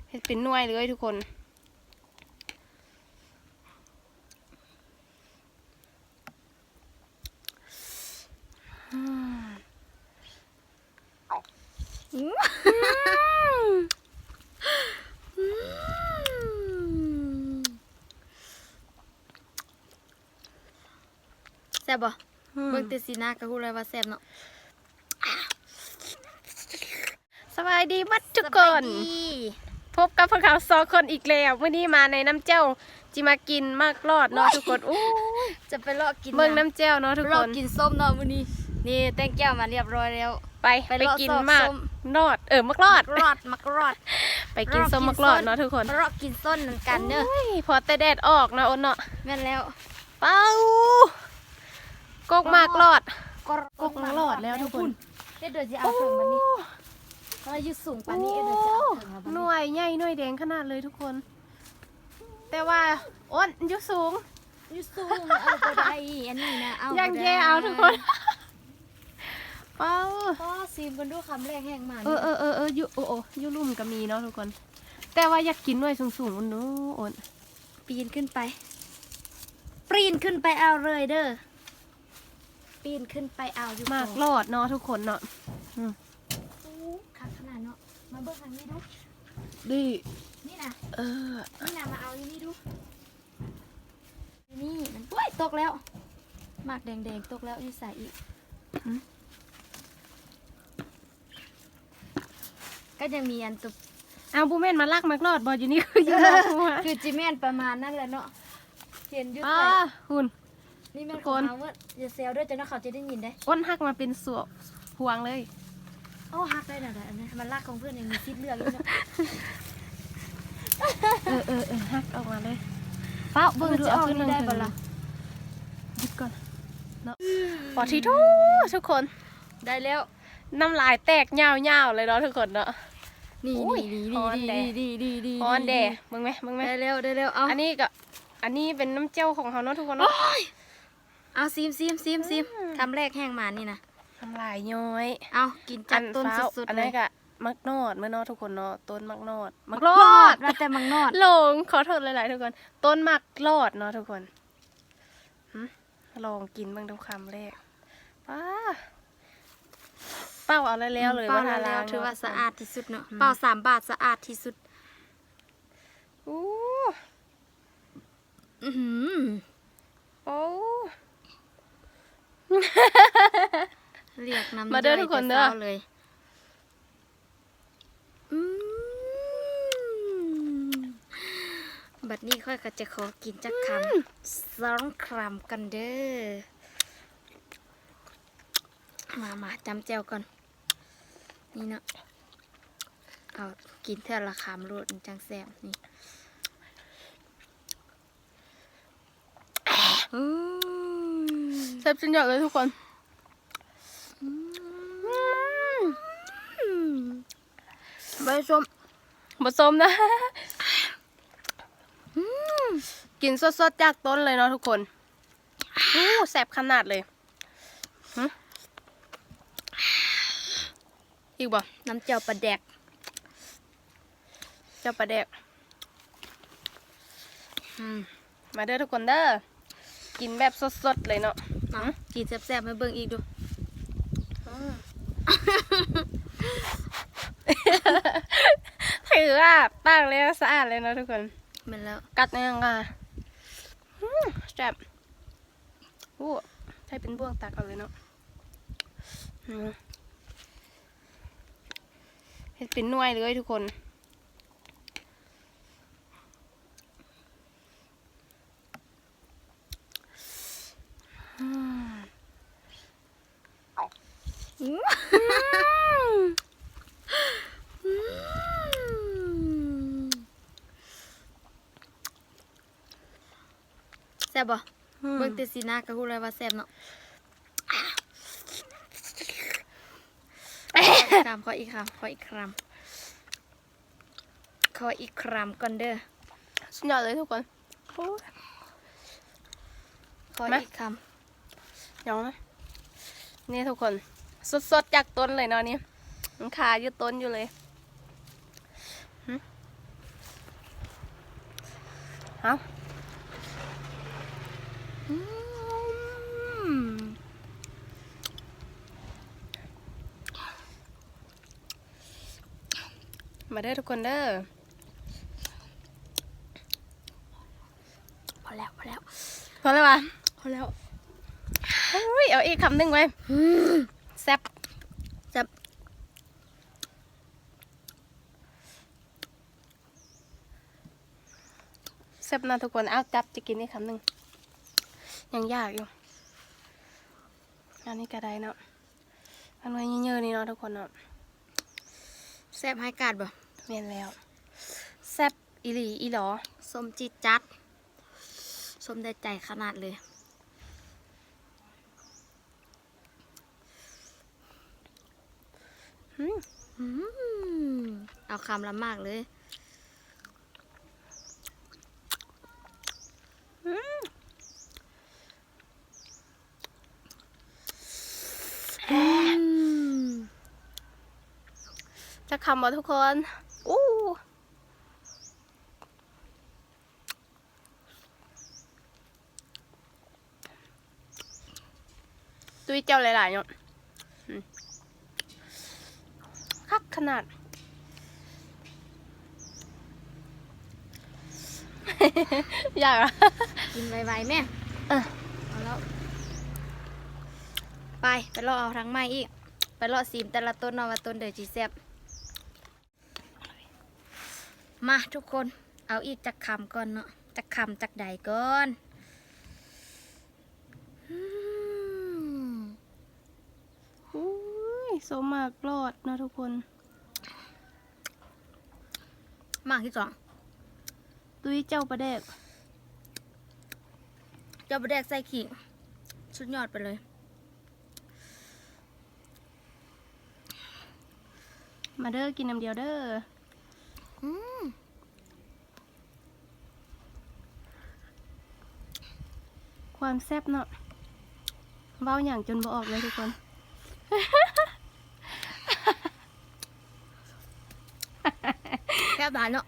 เห็ดเป็นหน่วยเลยทุกคนแซ่บบ่เบิ่งแต่สีหน้าก็รู้เลยว่าแซ่บเนาะสบายดีมัดทุกคน พบกับพวกเขาสองคนอีกแล้ววันนี้มาในน้ำเจ้าจิมากินมากรอดเนาะทุกคนโอ้ย จะไปเลาะกิน เบิ่งน้ำเจ้าเนาะทุก เลาะ คน กินส้มเนาะมื้อนี้นี่แตงแก้วมาเรียบร้อยแล้ว ไปกินมากรอดมากรอด มักรอด ไปกินส้มมากรอดเนาะทุกคน เลาะกินส้นเหมือนกันเด้อ โอ้ยพอแต่แดดออกเนาะอ้นเนาะ แม่นแล้ว เป้ากกมากรอดกกมากรอดแล้วทุกคน เดี๋ยวจะเอาถึงบัดนี้เพราะอยู่สูงปานนี้เดี๋ยวจะเอาถึงบัด ห นี้ น่วยใหญ่หน่วยแดงขนาดเลยทุกคน แต่ว่าอ้นอยู่สูง อยู่สูงเอาบ่ได้อันนี้นะเอา ยังแย่เอาทุกคนเป้า ก็ซีมกันดูคำแรกแห้งมา อยู่อยู่ลุ่มก็มีเนาะทุกคน แต่ว่าอยากกินหน่วยสูงๆมันนู้อ้น ปีนขึ้นไปเอาเลยเด้อปีนขึ้นไปเอาอยู่ มากรอดเนาะทุกคนเนาะ ขาขนาดเนาะมาเบิ่งทางนี้ดู ดี นี่นะ อ นี่นะมาเอาอยู่นี่ดูนี่มันโอ้ยตกแล้วหมากแดงๆตกแล้วนี่ใส่อีกก็ยังมีอันตุบ เอาบูแม่นมาลักมากรอดบออยู่นี่คืออยู่รอบหัว คือจิแม่นประมาณนั่นแหละเนาะเห็นอยุด ป้า ไป หุ่น นี่แม่น ทุก ข ค อง น เขาว่าอย่าเซลด้วยจนเขาจะได้ยินได้ อ้นหักมาเป็นสวพวงเลย โอ้ฮักได้หน่อยอันนี้มันลากของเพื่อนยังมีซิดเลือกอยู่เนาะ หักออกมาเลยเป้าเบิ่งดูเอาขึ้นมา ได้บ่ล่ะ หยุดก่อนเนาะพอทีทูทุกคน ได้แล้ว น้ำลายแตกยาวๆเลยเนาะทุกคนเนาะ นี่ อุ้ย นี่ ฮอนแดด ดี ฮอนแดดมึงไหมได้แล้วเอา อันนี้เป็นน้ำเจ้าของเขาเนาะทุกคนเนาะ เอาซีมทำแรกแห้งมานี่นะ น้ำลายย้อย เอากินจากต้น ฟ้า สุด อัน ๆเล นี้ ย ก็มักนอดเมื่อเนาะทุกคนเนาะต้นมักนอด มักรอดว่าแต่มักนอด หลงขอโทษหลายๆทุกคน ต้นมักรอดเนาะทุกคนลองกินเบิ่งดูคำแรกเป้าเอาแล้วเลย เปล่า ท แล้ว ง ถือว่าสะอาดที่สุดเนาะ อืม เปล่า3 บาทสะอาดที่สุด อู้ อื้อหือ โอ้ เรียกน้ำ มาเด้อทุกคนเด้อ ย่ยแต่ช้าเลยอืมบัดนี้ค่อยก็จะขอกินจักคำ2 คำกันเด้อมาจำแจวก่อนนี่เนาะเอากินเท่าละคำรวดจังแซ่บนี่อืม แซ่บจนใหญ่เลยทุกคนใบส้มผสมนะกินสดๆจากต้นเลยเนาะทุกคนแซ่บขนาดเลยอีกบ่ น้ำเจียวปลาแดก เจ้าปลาแดกมาเด้อทุกคนเด้อกินแบบสดๆเลยเนาะ กินแซ่บๆให้เบิ่งอีกดู ถือว่าปากแล้วสะอาดเลยเนาะทุกคน แมันแล้ว กัดยังไงแซ่บให้เป็นบ่วงตักเอาเลยเนาะให้เป็นหน่วยเลยทุกคนแซ่บบ่เบิ่งแต่สีหน้าก็รู้เลยว่าแซ่บเนาะขออีกคำก่อนเด้อ สุดยอดเลยทุกคน ขออีกค ยองนะนี่ทุกคนสดๆจากต้นเลยเนาะนี่มันขาอยู่ต้นอยู่เลย เอามาเด้อทุกคนเด้อ พอแล้วพอแล้ว พอแล้ววะ พอแล้ว อุ้ยเอาอีกคำหนึ่งไว้แซ่บ จะ แซ่บนะทุกคนเอาจับจะกินอีกคำหนึ่งยังยากอยู่อันนี้ก็ได้เนาะอันนี้เยอะๆนี่เนาะทุกคนเนาะ แซ่บให้กาดบ่ เมียนแล้วแซ่บอีหลีอีหลอ ส้มจีดจัดส้มได้ใจขนาดเลย อืม อืมเอาคำละมากเลย จะคำบ่ทุกคนอู้ตุ้ยเจ้าหลายๆเนาะคักขนาด อยากอะ กินไวๆแม่ เออ เอาแล้วไปรอเอาทั้งไม้อีก ไปรอซีมแต่ละต้นเนาะว่าต้นเดือดจีแซ่บมาทุกคนเอาอีกจักคำก่อนเนาะจักคำจักใดก่อนอืม อุ้ยโซมากรอดเนาะทุกคน มากที่สอง ตุ้ยเจ้าประเดก เจ้าบะแดกใส่ขิงสุดยอดไปเลย มาเด้อกินน้ำเดียวเด้อ อืม ความแซ่บเนาะเว้าอย่างจนบ่ออกเลยทุกคน แซ่บหลายเนาะ